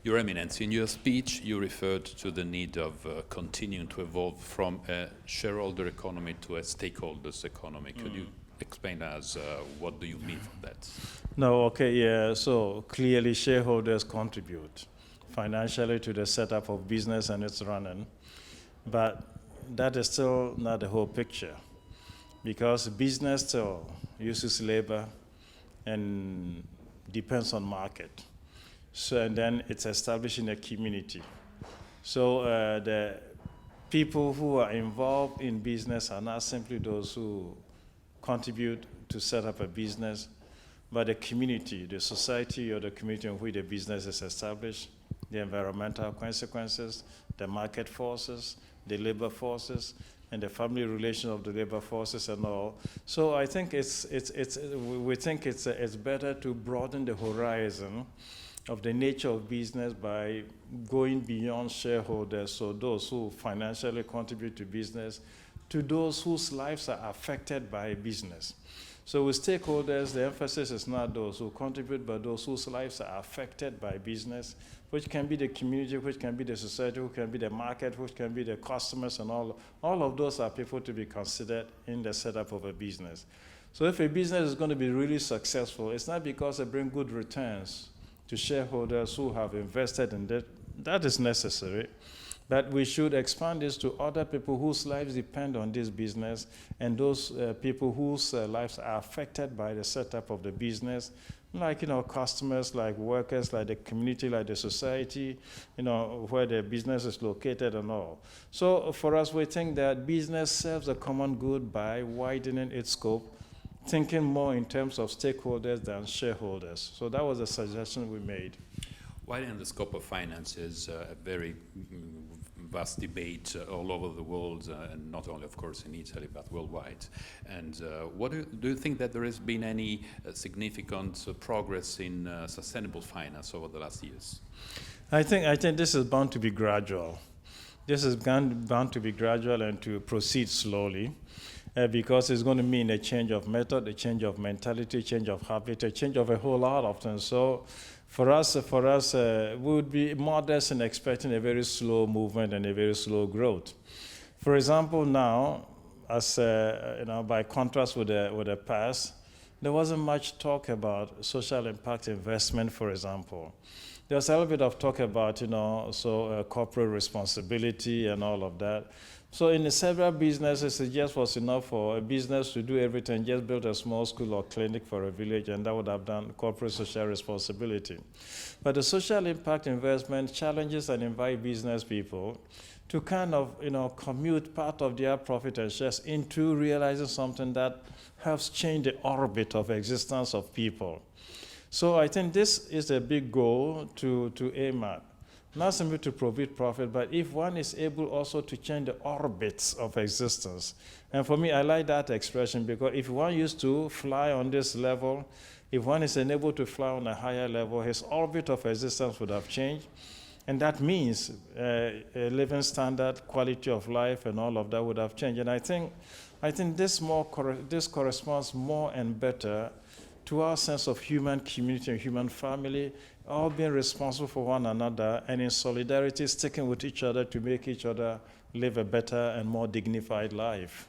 Your Eminence, in your speech, you referred to the need of continuing to evolve from a shareholder economy to a stakeholders economy. Could you explain us what do you mean from that? No, okay, yeah. So clearly, shareholders contribute financially to the setup of business and its running, but that is still not the whole picture, because business still uses labor and depends on market. So, and then it's establishing a community. So the people who are involved in business are not simply those who contribute to set up a business, but the community, the society or the community in which the business is established, the environmental consequences, the market forces, the labor forces, and the family relation of the labor forces and all. So I think we think it's better to broaden the horizon of the nature of business by going beyond shareholders, so those who financially contribute to business, to those whose lives are affected by business. So with stakeholders, the emphasis is not those who contribute, but those whose lives are affected by business, which can be the community, which can be the society, which can be the market, which can be the customers, and all of those are people to be considered in the setup of a business. So if a business is going to be really successful, it's not because they bring good returns to shareholders who have invested in that. That is necessary. But we should expand this to other people whose lives depend on this business, and those people whose lives are affected by the setup of the business, like, customers, like workers, like the community, like the society, where the business is located and all. So for us, we think that business serves a common good by widening its scope, thinking more in terms of stakeholders than shareholders. So that was a suggestion we made. Widening the scope of finance is a very vast debate all over the world, and not only, of course, in Italy, but worldwide. And what do you think that there has been any significant progress in sustainable finance over the last years? I think this is bound to be gradual. This is bound to be gradual and to proceed slowly, because it's going to mean a change of method, a change of mentality, a change of habit, a change of a whole lot of things. So for us, we would be modest in expecting a very slow movement and a very slow growth. For example, now, as by contrast with the past, there wasn't much talk about social impact investment, for example. There was a little bit of talk about, corporate responsibility and all of that. So in the several businesses, it just was enough for a business to do everything, just build a small school or clinic for a village, and that would have done corporate social responsibility. But the social impact investment challenges and invite business people to kind of, commute part of their profit and shares into realizing something that helps change the orbit of existence of people. So I think this is a big goal to aim at. Not simply to provide profit, but if one is able also to change the orbits of existence. And for me, I like that expression, because if one used to fly on this level, if one is enabled to fly on a higher level, his orbit of existence would have changed. And that means a living standard, quality of life, and all of that would have changed. And I think this corresponds more and better to our sense of human community and human family, all being responsible for one another and in solidarity, sticking with each other to make each other live a better and more dignified life.